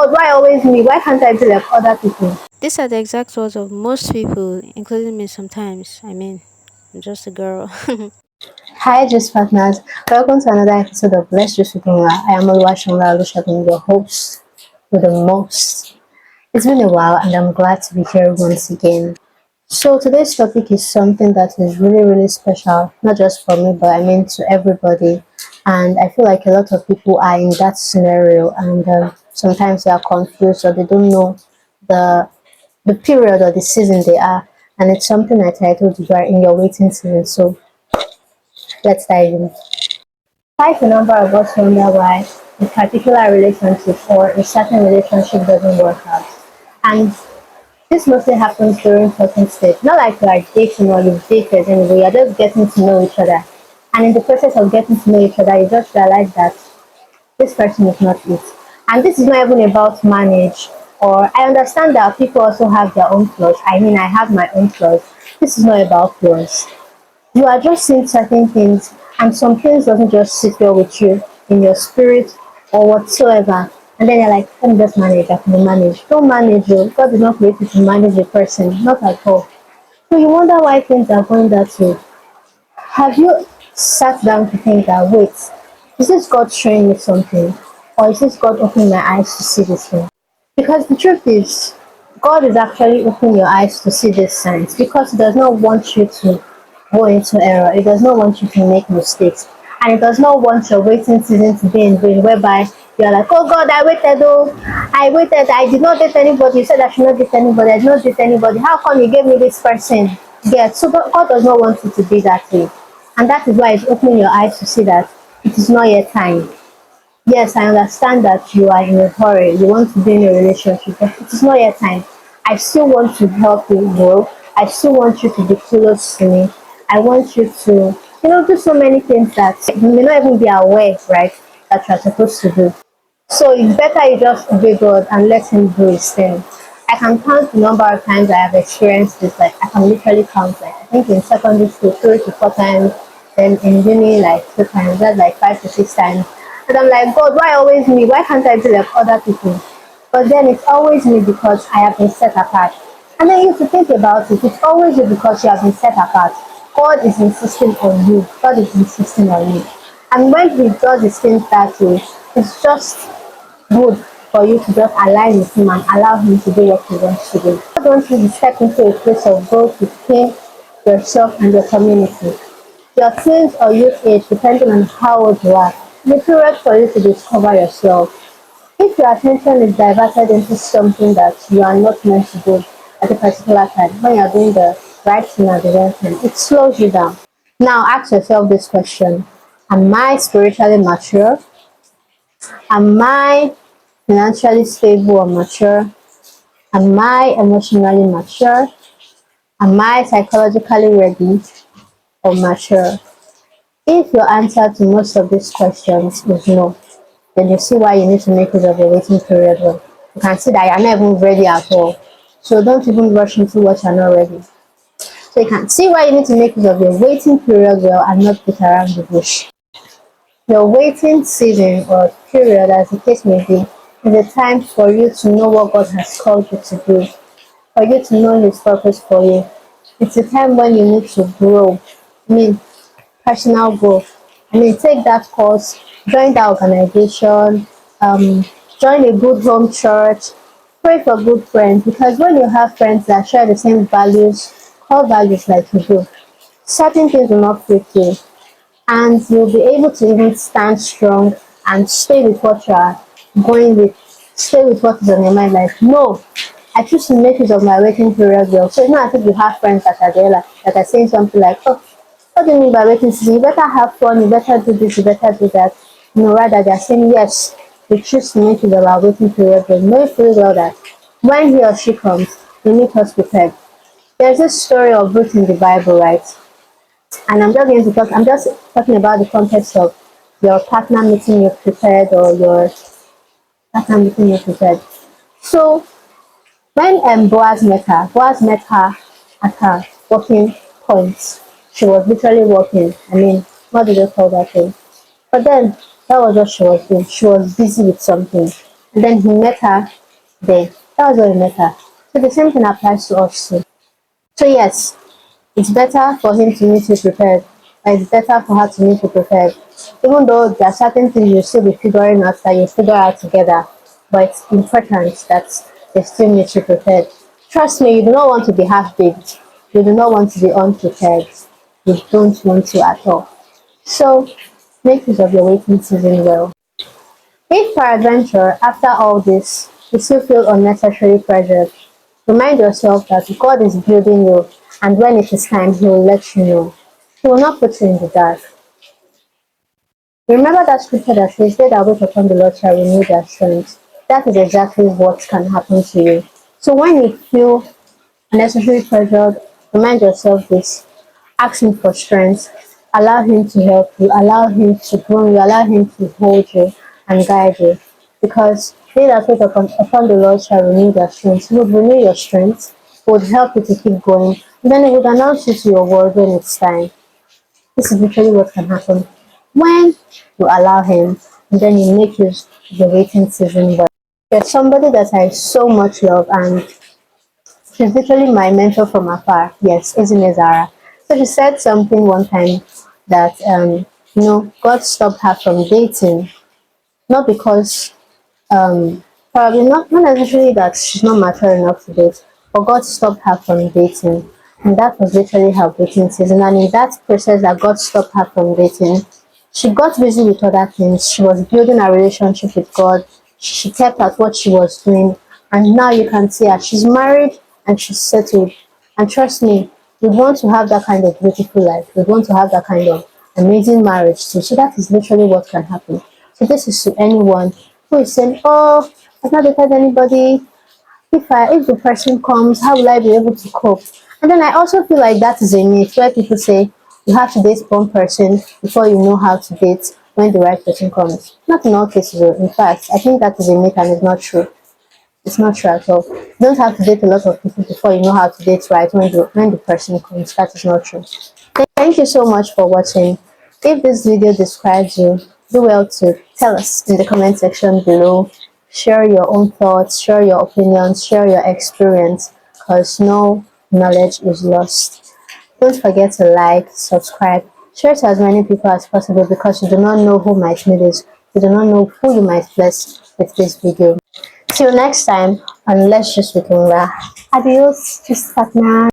God, why always me? Why can't I be like other people? These are the exact words of most people, including me sometimes. I mean, I'm just a girl. Hi, Just Partners. Welcome to another episode of Let's Just Openla. I am Oluwaseunla Olusegun, your host with the most. It's been a while and I'm glad to be here once again. So today's topic is something that is really, really special, not just for me, but I mean to everybody. And I feel like a lot of people are in that scenario, and sometimes they are confused or they don't know the the period or the season they are. And it's something I titled "You Are in Your Waiting Season." So let's dive in. Quite a number of us wonder why a particular relationship or a certain relationship doesn't work out. And this mostly happens during talking stage. Not like you are dating or you've dated anyway, you're just getting to know each other. And in the process of getting to know each other, you just realize that this person is not it. And this is not even about marriage. Or I understand that people also have their own flaws. I mean, I have my own flaws. This is not about flaws. You are just seeing certain things, and some things doesn't just sit well with you in your spirit or whatsoever. And then you're like, let me just manage, I can manage. Don't manage you. God did not create you to manage a person, not at all. So you wonder why things are going that way. Have you sat down to think that, wait, is this God showing me something? Or is this God opening my eyes to see this thing? Because the truth is, God is actually opening your eyes to see these signs because He does not want you to go into error. He does not want you to make mistakes. And He does not want your waiting season to be in vain, whereby you're like, oh God, I waited, I did not date anybody. You said I should not date anybody, I did not date anybody. How come you gave me this person? Yeah, so God does not want you to be that way. And that is why He's opening your eyes to see that it is not yet time. Yes, I understand that you are in a hurry. You want to be in a relationship, but it is not yet time. I still want to help you grow. I still want you to be close to me. I want you to, do so many things that you may not even be aware, right, that you are supposed to do. So it's better you just obey God and let Him do His thing. I can count the number of times I have experienced this. Like I can literally count. Like I think in secondary school, 3 to 4 times. Then in uni, like 2 times. That's like 5 to 6 times. And I'm like, God, why always me? Why can't I be like other people? But then it's always me because I have been set apart. And then you have to think about it. It's always you because you have been set apart. God is insisting on you. God is insisting on you. And when He does His things that way, it's just good for you to just align with Him and allow Him to do what He wants to do. God wants you to step into a place of growth with Him, yourself, and your community. Your teens or youth age, depending on how old you are, is a period for you to discover yourself. If your attention is diverted into something that you are not meant to do at a particular time, when you are doing the right thing at the wrong time, it slows you down. Now ask yourself this question: am I spiritually mature? Am I financially stable or mature? Am I emotionally mature? Am I psychologically ready or mature? If your answer to most of these questions is no, then you see why you need to make use of your waiting period well. You can see that you're not even ready at all. So don't even rush into what you're not ready. So you can see why you need to make use of your waiting period well and not beat around the bush. Your waiting season or period, as the case may be, is a time for you to know what God has called you to do, for you to know His purpose for you. It's a time when you need to grow. I mean, personal growth. I mean, take that course, join that organization, um, join a good home church, pray for good friends, because when you have friends that share the same values, core values like you do, certain things will not freak you, and you'll be able to even stand strong and stay with what you are going with, stay with what is on your mind. Like, no, I choose to make use of my waiting period well. So it's not as if you have friends that are there, like, that are saying something like, oh, what do you mean by waiting season? You better have fun, you better do this, you better do that. Rather they're saying, yes, we choose to make use of our waiting period well. Know fully well that when he or she comes, we need us prepared. There's this story of Ruth in the Bible, right? And I'm just talking about the context of your partner meeting you prepared or your partner meeting you prepared. So when Boaz met her at her working point. She was literally working. I mean, what do they call that thing? But then that was what she was doing. She was busy with something. and then he met her there. That was where he met her. So the same thing applies to us too. So yes, it's better for him to meet you prepared, or it's better for her to meet you prepared. Even though there are certain things you'll still be figuring out that you'll figure out together, but it's important that they still meet you prepared. Trust me, you do not want to be half-baked. You do not want to be unprepared. You don't want to at all. So make use of your waiting season well. If peradventure, after all this, you still feel unnecessarily pressured, remind yourself that God is building you, and when it is time, He will let you know. He will not put you in the dark. Remember that scripture that says, "They that wait upon the Lord shall renew their strength." That is exactly what can happen to you. So when you feel unnecessarily pressured, remind yourself this. Ask Him for strength. Allow Him to help you. Allow Him to grow you. Allow Him to hold you and guide you. Because they that wait upon the Lord shall renew their strength. He would renew your strength. He would help you to keep going. And then He would announce you to your world when it's time. This is literally what can happen when you allow Him and then you make use of the waiting season well. There's somebody that I so much love, and she's literally my mentor from afar. Yes, Izine Zara. So she said something one time that God stopped her from dating, not because probably not necessarily that she's not mature enough to date, but God stopped her from dating. And that was literally her dating season. And in that process that God stopped her from dating, she got busy with other things. She was building a relationship with God. She kept at what she was doing. And now you can see her. She's married and she's settled. And trust me, we want to have that kind of beautiful life. We want to have that kind of amazing marriage too. So that is literally what can happen. So this is to anyone who is saying, "Oh, I've not dated anybody. If the person comes, how will I be able to cope?" And then I also feel like that is a myth where people say you have to date one person before you know how to date when the right person comes. Not in all cases, though. In fact, I think that is a myth and it's not true. It's not true at all. You don't have to date a lot of people before you know how to date right when the person comes. That is not true. Thank you so much for watching. If this video describes you, do well to tell us in the comment section below. Share your own thoughts, share your opinions, share your experience, because no knowledge is lost. Don't forget to like, subscribe, share to as many people as possible, because you do not know who might need this. You do not know who you might bless with this video. Till next time, on Let's Just With Adios, just partner.